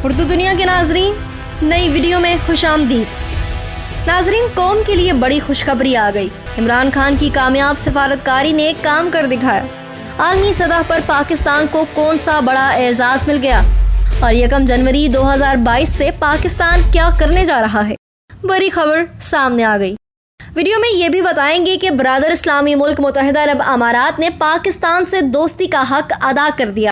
اردو دنیا کے ناظرین، نئی ویڈیو میں خوش آمدید۔ ناظرین، قوم کے لیے بڑی خوشخبری آ گئی۔ عمران خان کی کامیاب سفارتکاری نے کام کر دکھایا۔ عالمی سطح پر پاکستان کو کون سا بڑا اعزاز مل گیا اور 1 جنوری 2022 سے پاکستان کیا کرنے جا رہا ہے؟ بڑی خبر سامنے آ گئی۔ ویڈیو میں یہ بھی بتائیں گے کہ برادر اسلامی ملک متحدہ عرب امارات نے پاکستان سے دوستی کا حق ادا کر دیا۔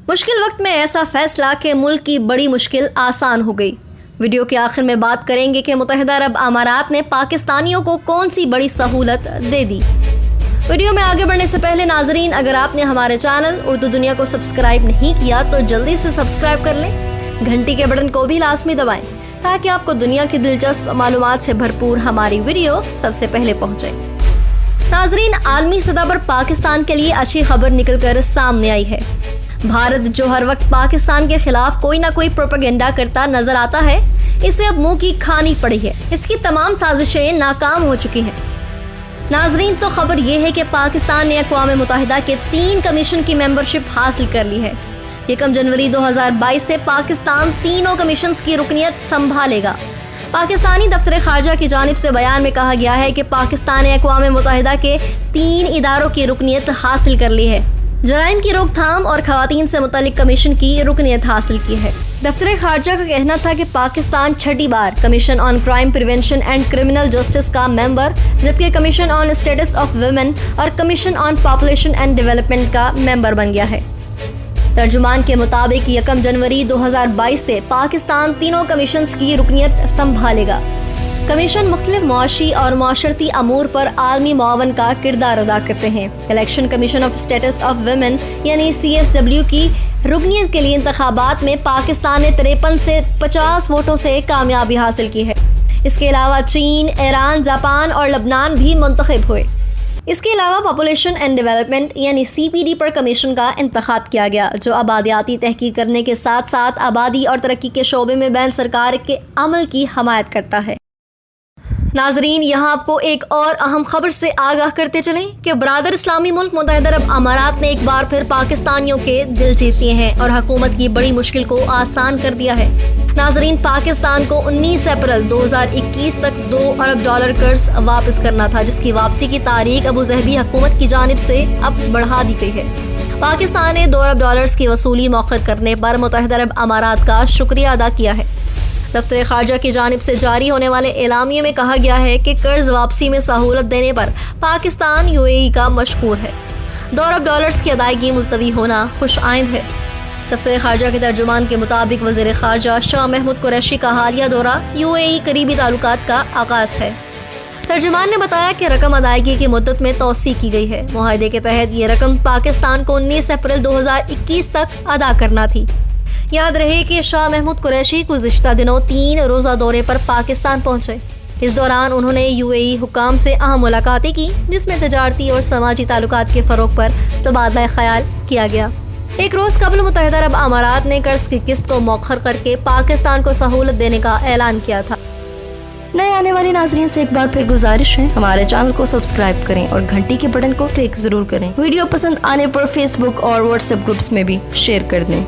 مشکل وقت میں ایسا فیصلہ کہ ملک کی بڑی مشکل آسان ہو گئی۔ ویڈیو کے آخر میں بات کریں گے کہ متحدہ عرب امارات نے پاکستانیوں کو کون سی بڑی سہولت دے دی۔ ویڈیو میں آگے بڑھنے سے پہلے ناظرین، اگر آپ نے ہمارے چینل اردو دنیا کو سبسکرائب نہیں کیا تو جلدی سے سبسکرائب کر لیں، گھنٹی کے بٹن کو بھی لازمی دبائیں تاکہ آپ کو دنیا کی دلچسپ معلومات سے بھرپور ہماری ویڈیو سب سے پہلے پہنچے۔ ناظرین، عالمی سطح پر پاکستان کے لیے اچھی خبر نکل کر سامنے آئی ہے۔ بھارت جو ہر وقت پاکستان کے خلاف کوئی نہ کوئی پروپیگنڈا کرتا نظر آتا ہے، اسے اب منہ کی کھانی پڑی ہے۔ اس کی تمام سازشیں ناکام ہو چکی ہیں۔ ناظرین، تو خبر یہ ہے کہ پاکستان نے اقوام متحدہ کے 3 کمیشن کی ممبرشپ حاصل کر لی ہے۔ 1 جنوری 2022 سے پاکستان تینوں کمیشنز کی رکنیت سنبھالے گا۔ پاکستانی دفتر خارجہ کی جانب سے بیان میں کہا گیا ہے کہ پاکستان نے اقوام متحدہ کے 3 اداروں کی رکنیت حاصل کر لی ہے۔ جرائم کی روک تھام اور خواتین سے متعلق کمیشن کی رکنیت حاصل کی ہے۔ دفتر خارجہ کا کہنا تھا کہ پاکستان 6ٹی بار commission on crime prevention and criminal justice کا ممبر، جبکہ commission on status of women اور commission on population and development کا ممبر بن گیا ہے۔ ترجمان کے مطابق 1 جنوری 2022 سے پاکستان تینوں کمیشنز کی رکنیت سنبھالے گا۔ کمیشن مختلف معاشی اور معاشرتی امور پر عالمی معاون کا کردار ادا کرتے ہیں۔ Election commission of states of women یعنی CSW کی رکنیت کے لیے انتخابات میں پاکستان نے 53 سے 50 ووٹوں سے کامیابی حاصل کی ہے۔ اس کے علاوہ چین، ایران، جاپان اور لبنان بھی منتخب ہوئے۔ اس کے علاوہ پاپولیشن اینڈ ڈیولپمنٹ یعنی CPD پر کمیشن کا انتخاب کیا گیا، جو آبادیاتی تحقیق کرنے کے ساتھ ساتھ آبادی اور ترقی کے شعبے میں بین سرکار کے عمل کی حمایت کرتا ہے۔ ناظرین، یہاں آپ کو ایک اور اہم خبر سے آگاہ کرتے چلیں کہ برادر اسلامی ملک متحدہ عرب امارات نے ایک بار پھر پاکستانیوں کے دل جیت لیے ہیں اور حکومت کی بڑی مشکل کو آسان کر دیا ہے۔ ناظرین، پاکستان کو 19 اپریل 2021 تک $2 ارب قرض واپس کرنا تھا، جس کی واپسی کی تاریخ ابوظہبی حکومت کی جانب سے اب بڑھا دی گئی ہے۔ پاکستان نے $2 ارب کی وصولی مؤخر کرنے پر متحدہ عرب امارات کا شکریہ ادا کیا ہے۔ دفتر خارجہ کی جانب سے جاری ہونے والے اعلامیے میں کہا گیا ہے کہ قرض واپسی میں سہولت دینے پر پاکستان UAE کا مشکور ہے۔ $2 ارب کی ادائیگی ملتوی ہونا خوش آئند ہے۔ دفتر خارجہ کے ترجمان کے مطابق وزیر خارجہ شاہ محمود قریشی کا حالیہ دورہ UAE قریبی تعلقات کا آغاز ہے۔ ترجمان نے بتایا کہ رقم ادائیگی کی مدت میں توسیع کی گئی ہے۔ معاہدے کے تحت یہ رقم پاکستان کو 19 اپریل 2021 تک ادا کرنا تھی۔ یاد رہے کہ شاہ محمود قریشی گزشتہ دنوں 3 روزہ دورے پر پاکستان پہنچے۔ اس دوران انہوں نے UAE حکام سے اہم ملاقاتیں کی، جس میں تجارتی اور سماجی تعلقات کے فروغ پر تبادلہ خیال کیا گیا۔ ایک روز قبل متحدہ عرب امارات نے قرض کی قسط کو مؤخر کر کے پاکستان کو سہولت دینے کا اعلان کیا تھا۔ نئے آنے والے ناظرین سے ایک بار پھر گزارش ہے، ہمارے چینل کو سبسکرائب کریں اور گھنٹی کے بٹن کو کلک ضرور کریں۔ ویڈیو پسند آنے پر Facebook اور WhatsApp گروپس میں بھی شیئر کر دیں۔